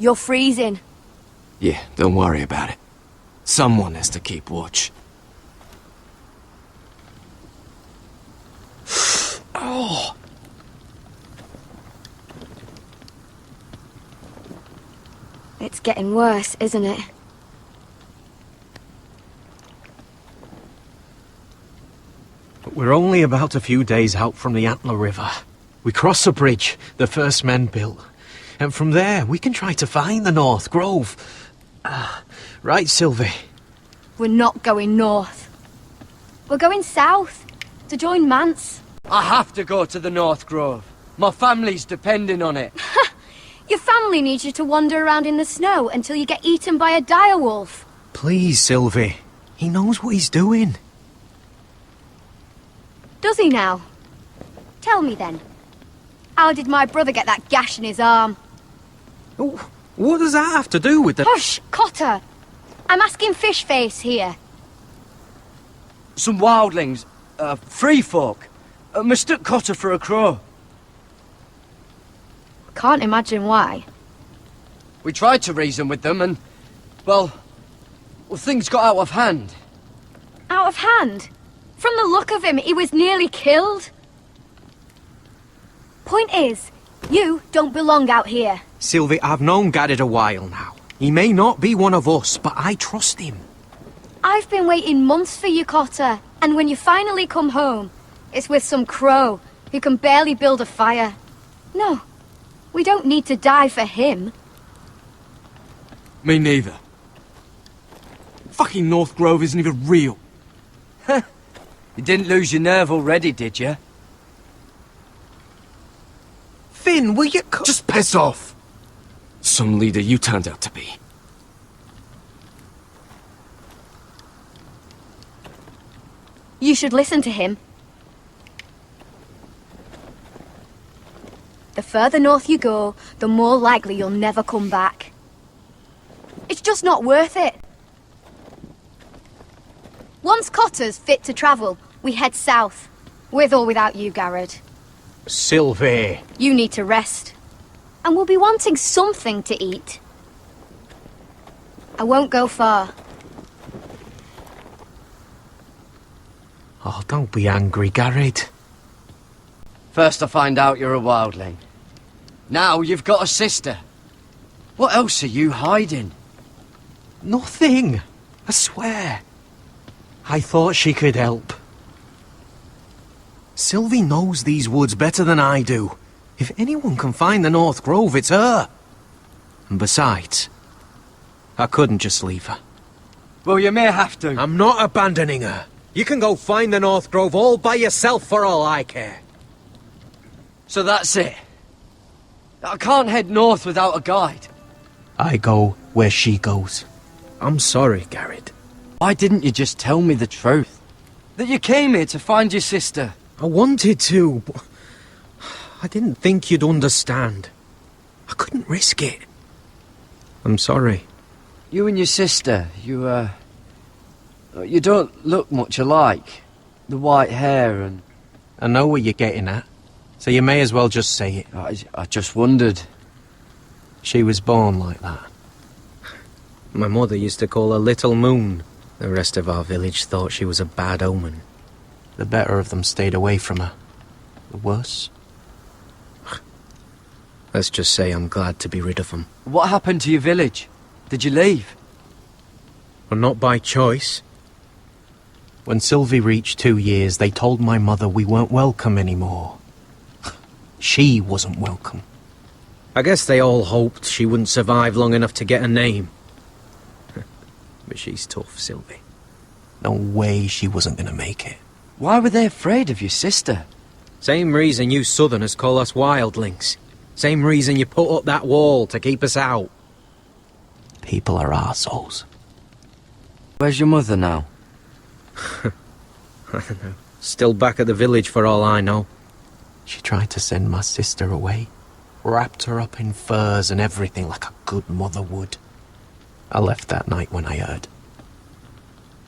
You're freezing. Yeah, don't worry about it. Someone has to keep watch. Oh. It's getting worse, isn't it? We're only about a few days out from the Antler River. We cross a bridge the first men built. And from there, we can try to find the North Grove. Right, Sylvie? We're not going north. We're going south, to join Mance. I have to go to the North Grove. My family's depending on it. Your family needs you to wander around in the snow until you get eaten by a direwolf. Please, Sylvie. He knows what he's doing. Does he now? Tell me then. How did my brother get that gash in his arm? Oh, what does that have to do with the... Hush, Cotter! I'm asking Fishface here. Some wildlings, free folk, mistook Cotter for a crow. Can't imagine why. We tried to reason with them and, well, things got out of hand. Out of hand? From the look of him, he was nearly killed. Point is, you don't belong out here. Sylvie, I've known Garrett a while now. He may not be one of us, but I trust him. I've been waiting months for you, Cotter, and when you finally come home, it's with some crow who can barely build a fire. No, we don't need to die for him. Me neither. Fucking North Grove isn't even real. You didn't lose your nerve already, did you? Finn, will you... Just piss off! Some leader you turned out to be. You should listen to him. The further north you go, the more likely you'll never come back. It's just not worth it. Once Cotter's fit to travel, we head south. With or without you, Garrett. Sylvie. You need to rest. And we'll be wanting something to eat. I won't go far. Oh, don't be angry, Garrett. First I find out you're a wildling. Now you've got a sister. What else are you hiding? Nothing. I swear. I thought she could help. Sylvie knows these woods better than I do. If anyone can find the North Grove, it's her. And besides, I couldn't just leave her. Well, you may have to. I'm not abandoning her. You can go find the North Grove all by yourself for all I care. So that's it. I can't head north without a guide. I go where she goes. I'm sorry, Garrett. Why didn't you just tell me the truth? That you came here to find your sister. I wanted to, but I didn't think you'd understand. I couldn't risk it. I'm sorry. You and your sister, you don't look much alike. The white hair and... I know what you're getting at, so you may as well just say it. I just wondered. She was born like that. My mother used to call her Little Moon. The rest of our village thought she was a bad omen. The better of them stayed away from her. The worse? Let's just say I'm glad to be rid of them. What happened to your village? Did you leave? Well, not by choice. When Sylvie reached 2 years, they told my mother we weren't welcome anymore. She wasn't welcome. I guess they all hoped she wouldn't survive long enough to get a name. But she's tough, Sylvie. No way she wasn't gonna make it. Why were they afraid of your sister? Same reason you Southerners call us wildlings. Same reason you put up that wall to keep us out. People are arseholes. Where's your mother now? I don't know. Still back at the village for all I know. She tried to send my sister away. Wrapped her up in furs and everything like a good mother would. I left that night when I heard.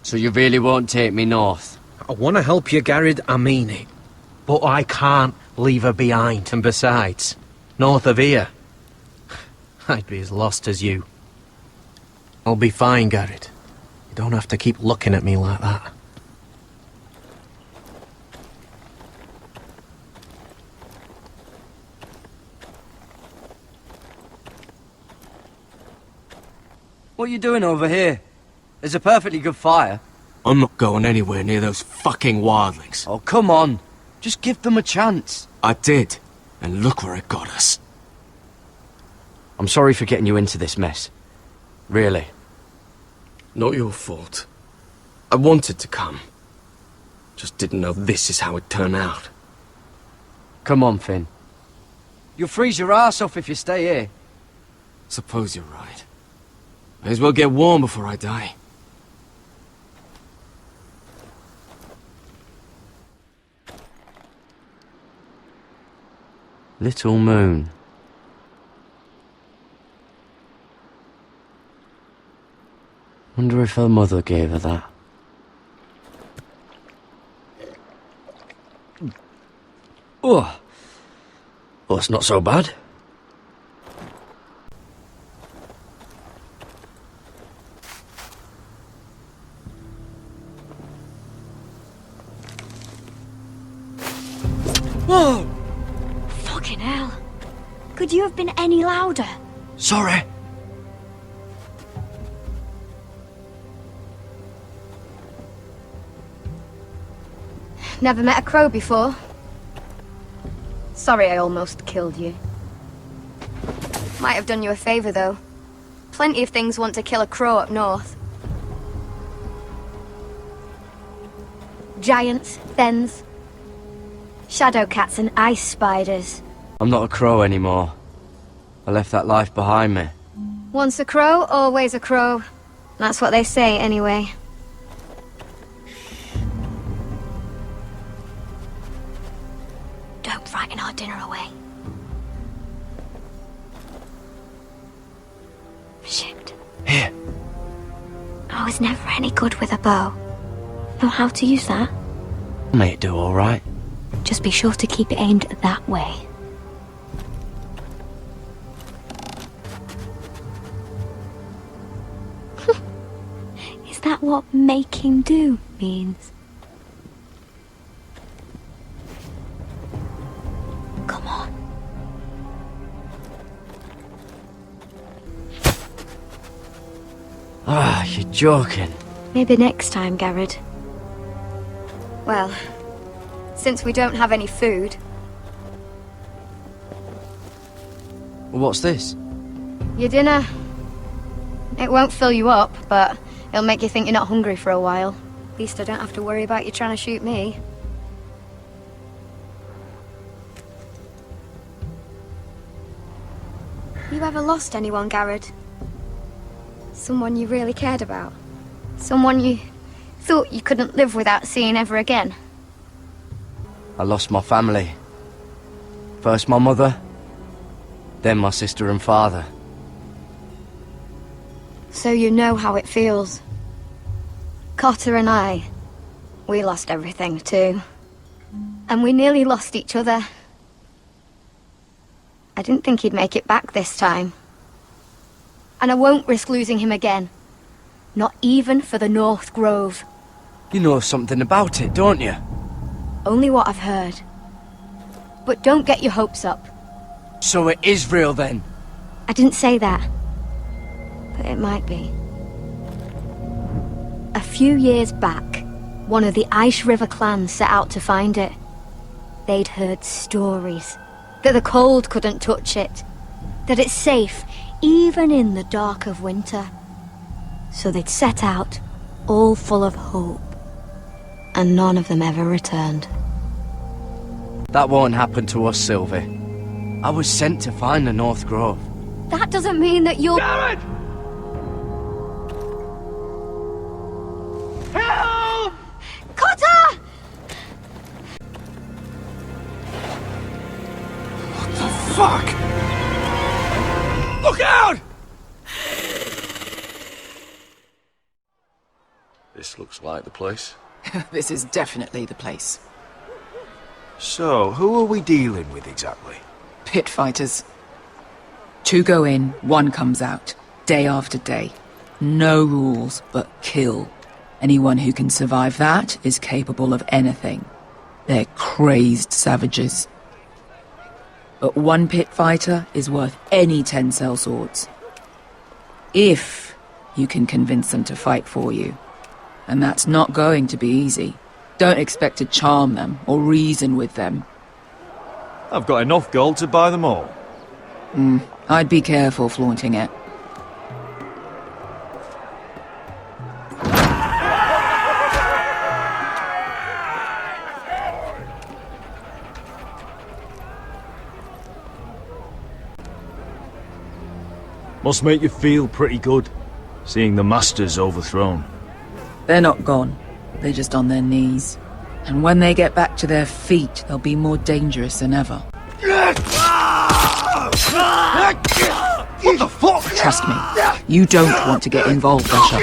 So you really won't take me north? I want to help you, Garrett, I mean it. But I can't leave her behind. And besides, north of here, I'd be as lost as you. I'll be fine, Garrett. You don't have to keep looking at me like that. What are you doing over here? There's a perfectly good fire. I'm not going anywhere near those fucking wildlings. Oh, come on. Just give them a chance. I did, and look where it got us. I'm sorry for getting you into this mess. Really. Not your fault. I wanted to come. Just didn't know this is how it'd turn out. Come on, Finn. You'll freeze your ass off if you stay here. Suppose you're right. May as well get warm before I die. Little moon. Wonder if her mother gave her that. Oh, well, it's not so bad. Whoa! Fucking hell. Could you have been any louder? Sorry. Never met a crow before. Sorry I almost killed you. Might have done you a favour, though. Plenty of things want to kill a crow up north. Giants, thens, shadow cats and ice spiders. I'm not a crow anymore. I left that life behind me. Once a crow, always a crow. That's what they say, anyway. Don't frighten our dinner away. Shit. Here. I was never any good with a bow. Know how to use that? May it do all right. Just be sure to keep it aimed that way. Is that what making do means? Come on. Ah, you're joking. Maybe next time, Garrett. Well, since we don't have any food... What's this? Your dinner. It won't fill you up, but it'll make you think you're not hungry for a while. At least I don't have to worry about you trying to shoot me. You ever lost anyone, Garrett? Someone you really cared about? Someone you thought you couldn't live without seeing ever again? I lost my family. First my mother, then my sister and father. So you know how it feels. Cotter and I, we lost everything too. And we nearly lost each other. I didn't think he'd make it back this time. And I won't risk losing him again. Not even for the North Grove. You know something about it, don't you? Only what I've heard. But don't get your hopes up. So it is real then? I didn't say that. But it might be. A few years back, one of the Ice River clans set out to find it. They'd heard stories. That the cold couldn't touch it. That it's safe, even in the dark of winter. So they'd set out, all full of hope. And none of them ever returned. That won't happen to us, Sylvie. I was sent to find the North Grove. That doesn't mean that you'll... Garrett! Help! Cotter! What the fuck? Look out! This looks like the place. This is definitely the place. So, who are we dealing with exactly? Pit fighters. 2 go in, 1 comes out. Day after day. No rules, but kill. Anyone who can survive that is capable of anything. They're crazed savages. But 1 pit fighter is worth any 10 sellswords. If you can convince them to fight for you. And that's not going to be easy. Don't expect to charm them or reason with them. I've got enough gold to buy them all. I'd be careful flaunting it. Must make you feel pretty good, seeing the Masters overthrown. They're not gone. They're just on their knees. And when they get back to their feet, they'll be more dangerous than ever. What the fuck? Trust me, you don't want to get involved, Russia.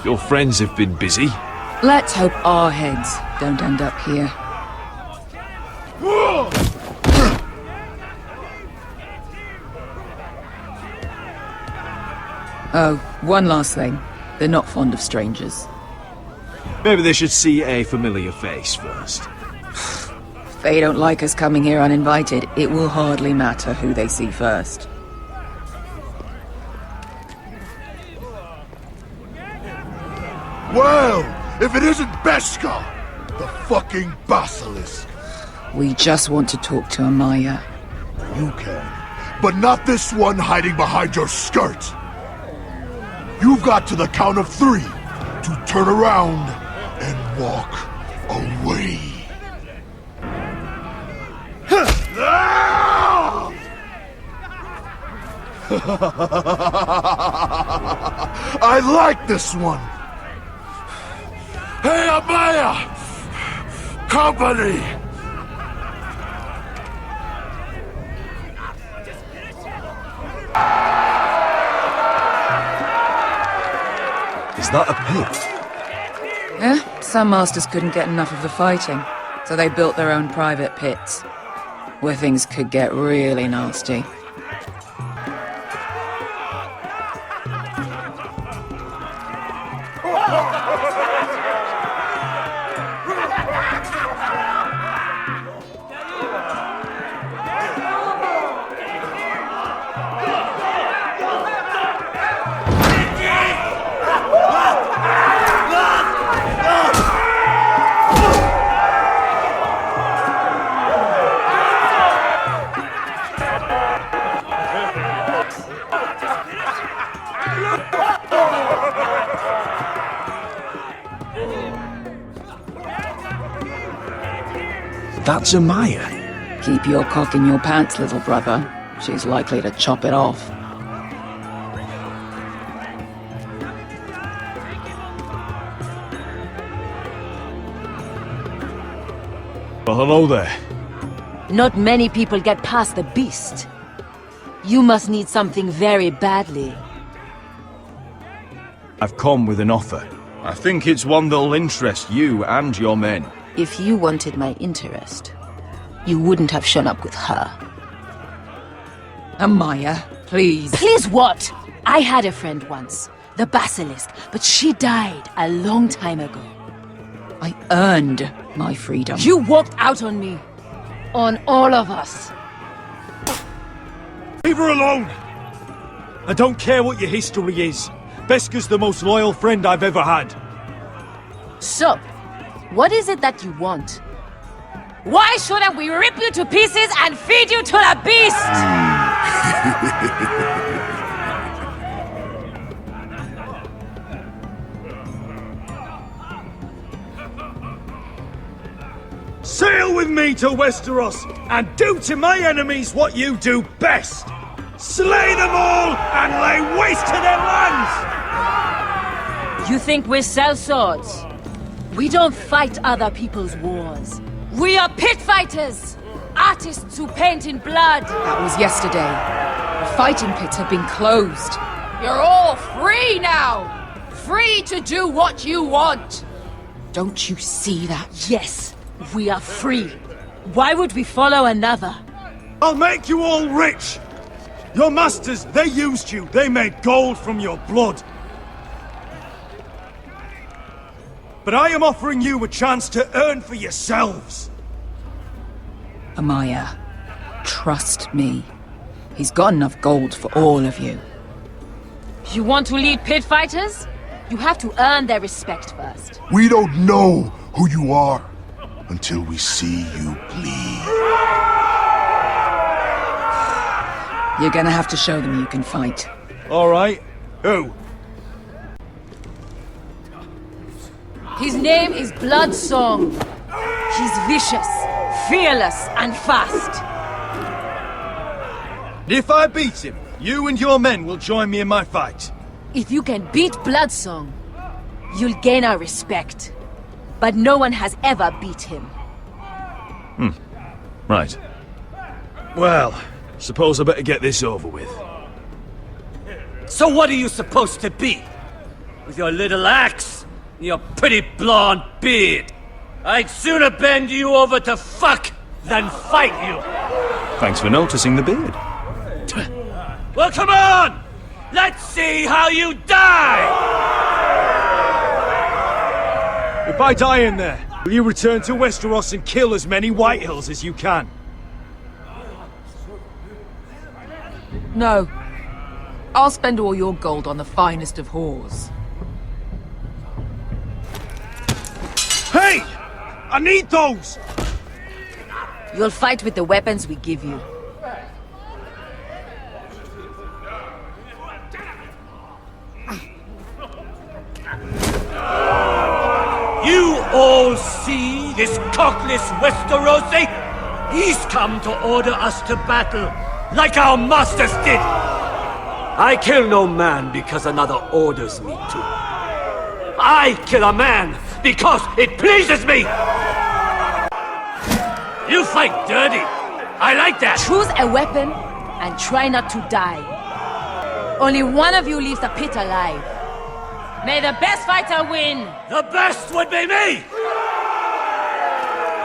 Your friends have been busy. Let's hope our heads don't end up here. Oh, one last thing. They're not fond of strangers. Maybe they should see a familiar face first. If they don't like us coming here uninvited, it will hardly matter who they see first. Well, if it isn't Beshka, the fucking basilisk. We just want to talk to Amaya. You can, but not this one hiding behind your skirt. You've got to the count of 3 to turn around and walk away. I like this one. Hey, Amaya! Company! Is that a pit? Yeah, some masters couldn't get enough of the fighting, so they built their own private pits, where things could get really nasty. That's Amaya. Keep your cock in your pants, little brother. She's likely to chop it off. Well, hello there. Not many people get past the beast. You must need something very badly. I've come with an offer. I think it's one that'll interest you and your men. If you wanted my interest, you wouldn't have shown up with her. Amaya, please. Please what? I had a friend once, the basilisk, but she died a long time ago. I earned my freedom. You walked out on me. On all of us. Leave her alone! I don't care what your history is. Beskha's the most loyal friend I've ever had. So, what is it that you want? Why shouldn't we rip you to pieces and feed you to the beast? Sail with me to Westeros and do to my enemies what you do best. Slay them all and lay waste to their lands! You think we sell swords? We don't fight other people's wars. We are pit fighters! Artists who paint in blood! That was yesterday. The fighting pits have been closed. You're all free now! free to do what you want. Don't you see that? Yes, we are free. Why would we follow another? I'll make you all rich! Your masters, they used you. They made gold from your blood. But I am offering you a chance to earn for yourselves. Amaya, trust me. He's got enough gold for all of you. You want to lead pit fighters? You have to earn their respect first. We don't know who you are until we see you bleed. You're gonna have to show them you can fight. All right. Who? His name is Bloodsong. He's vicious, fearless, and fast. If I beat him, you and your men will join me in my fight. If you can beat Bloodsong, you'll gain our respect. But no one has ever beat him. Right. Well, suppose I better get this over with. So what are you supposed to be? With your little axe and your pretty blonde beard? I'd sooner bend you over to fuck than fight you. Thanks for noticing the beard. Well, come on! Let's see how you die! If I die in there, will you return to Westeros and kill as many Whitehills as you can? No. I'll spend all your gold on the finest of whores. Hey! I need those! You'll fight with the weapons we give you. You all see this cockless Westerosi? He's come to order us to battle, like our masters did. I kill no man because another orders me to. I kill a man because it pleases me! You fight dirty. I like that. Choose a weapon and try not to die. Only one of you leaves the pit alive. May the best fighter win! The best would be me!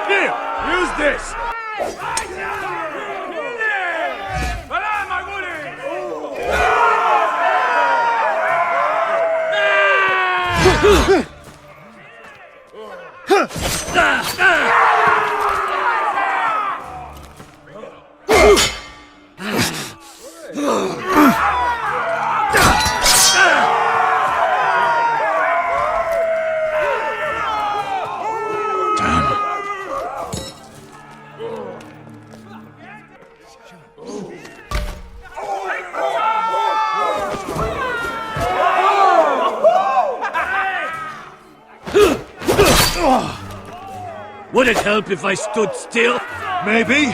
Here, use this! Would it help if I stood still? Maybe.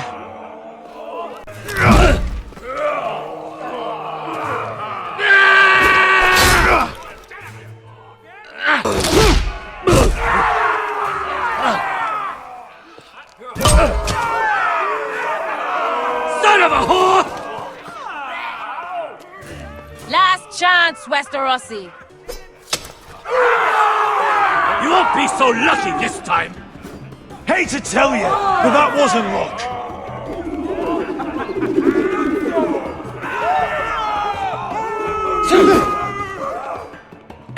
Son of a whore! Last chance, Westerosi. You won't be so lucky this time. Hate to tell you, but that wasn't luck.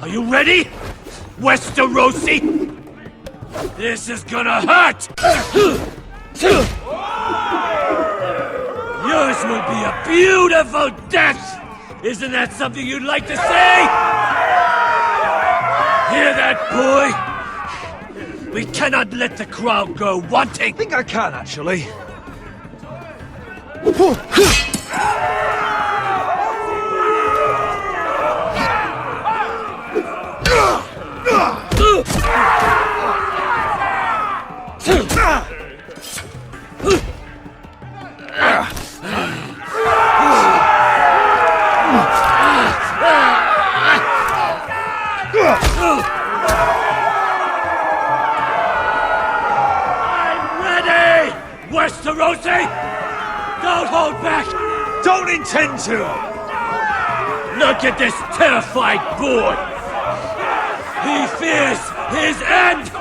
Are you ready, Westerosi? This is gonna hurt! Yours will be a beautiful death! Isn't that something you'd like to say? Hear that, boy? We cannot let the crowd go wanting! I think I can, actually. Westerosi! Don't hold back! Don't intend to! Look at this terrified boy! He fears his end!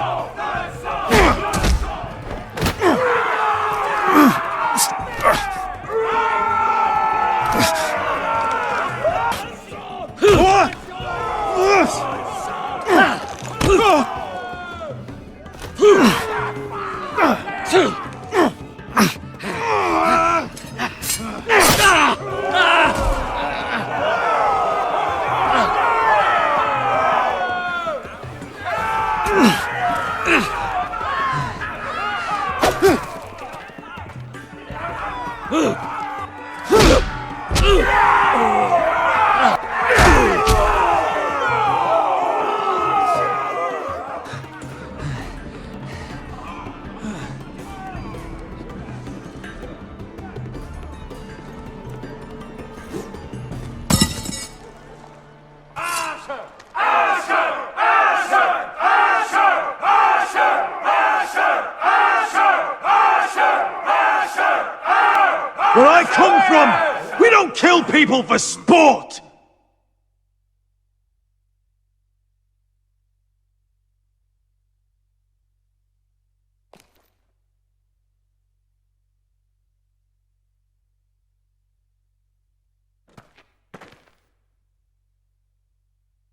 Where I come from, we don't kill people for sport!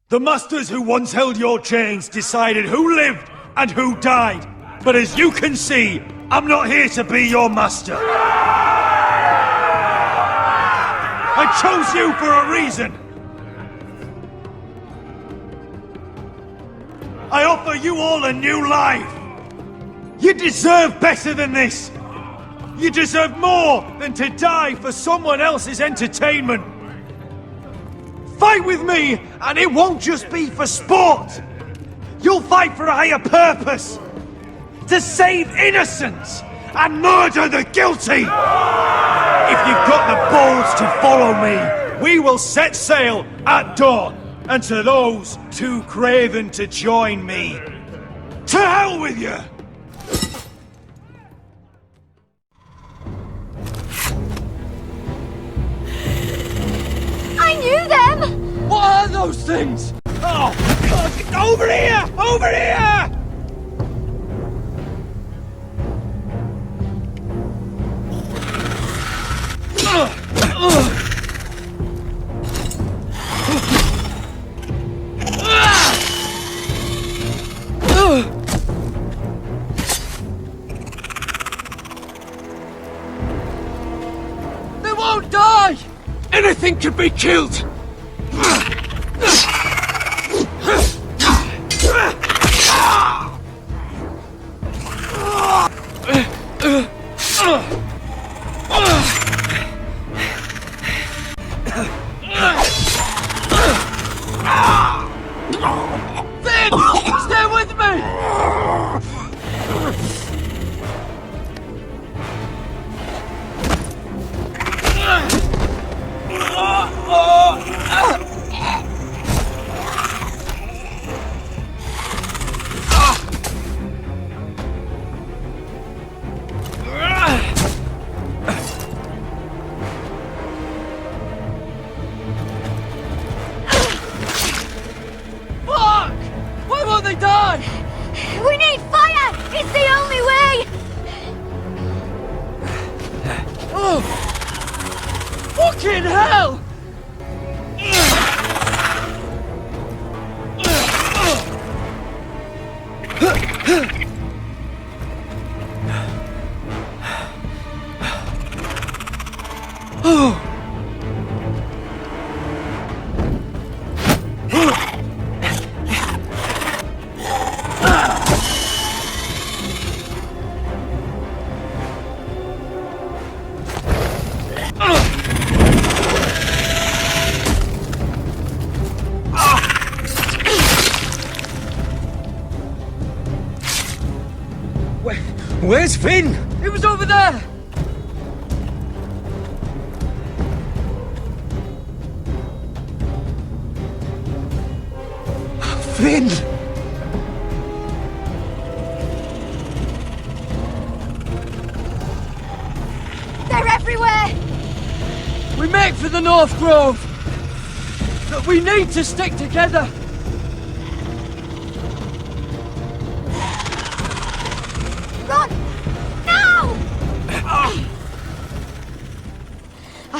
The masters who once held your chains decided who lived and who died. But as you can see, I'm not here to be your master. I chose you for a reason. I offer you all a new life. You deserve better than this. You deserve more than to die for someone else's entertainment. Fight with me, and it won't just be for sport. You'll fight for a higher purpose. To save innocence and murder the guilty. If you've got the balls to follow me, we will set sail at dawn. And to those too craven to join me, to hell with you! I knew them! What are those things? Oh, God, over here! Over here! They won't die! Anything could be killed! Stay with me! We need fire! It's the only way! Oh! Fucking hell! Where's Finn? It was over there! Finn! They're everywhere! We make for the North Grove! But we need to stick together!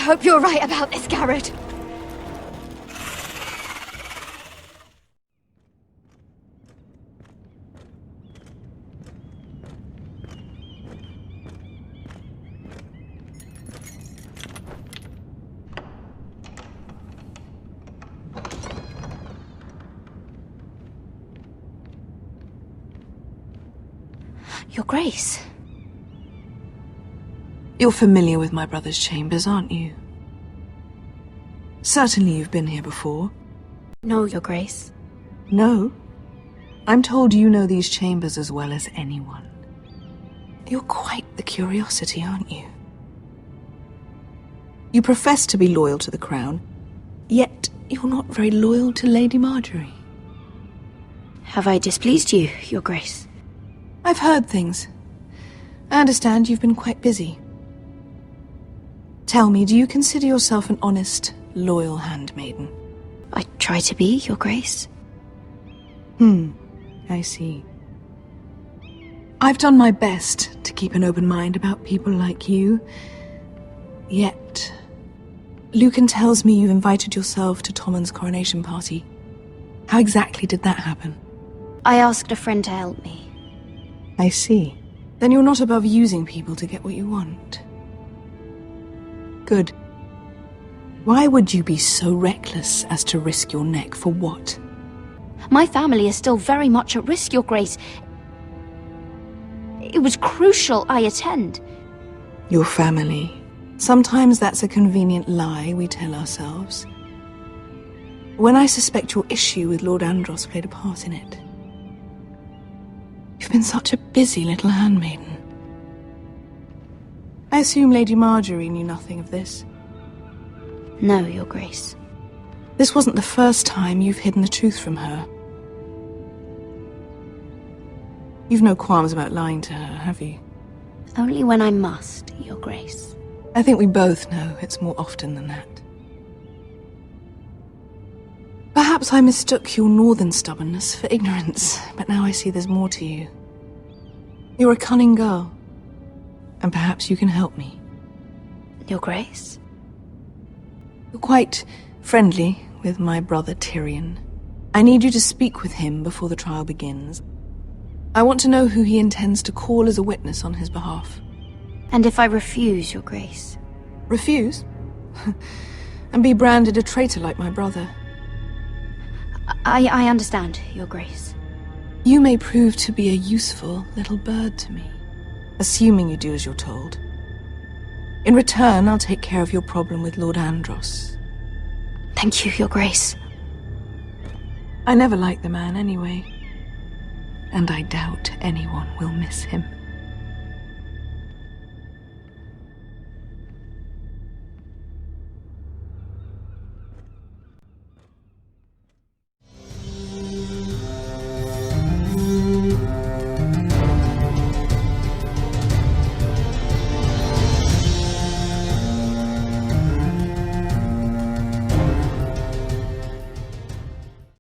hope you're right about this, Garrett. Your Grace. You're familiar with my brother's chambers, aren't you? Certainly you've been here before. No, Your Grace. No? I'm told you know these chambers as well as anyone. You're quite the curiosity, aren't you? You profess to be loyal to the crown, yet you're not very loyal to Lady Marjorie. Have I displeased you, Your Grace? I've heard things. I understand you've been quite busy. Tell me, do you consider yourself an honest, loyal handmaiden? I try to be, Your Grace. I see. I've done my best to keep an open mind about people like you. Yet, Lucan tells me you invited yourself to Tommen's coronation party. How exactly did that happen? I asked a friend to help me. I see. Then you're not above using people to get what you want. Good. Why would you be so reckless as to risk your neck for what? My family is still very much at risk, Your Grace. It was crucial I attend. Your family. Sometimes that's a convenient lie we tell ourselves. When I suspect your issue with Lord Andros played a part in it. You've been such a busy little handmaiden. I assume Lady Marjorie knew nothing of this. No, Your Grace. This wasn't the first time you've hidden the truth from her. You've no qualms about lying to her, have you? Only when I must, Your Grace. I think we both know it's more often than that. Perhaps I mistook your northern stubbornness for ignorance, but now I see there's more to you. You're a cunning girl, and perhaps you can help me. Your Grace? You're quite friendly with my brother Tyrion. I need you to speak with him before the trial begins. I want to know who he intends to call as a witness on his behalf. And if I refuse, Your Grace? Refuse? And be branded a traitor like my brother? I understand, Your Grace. You may prove to be a useful little bird to me, assuming you do as you're told. In return, I'll take care of your problem with Lord Andros. Thank you, Your Grace. I never liked the man anyway, and I doubt anyone will miss him.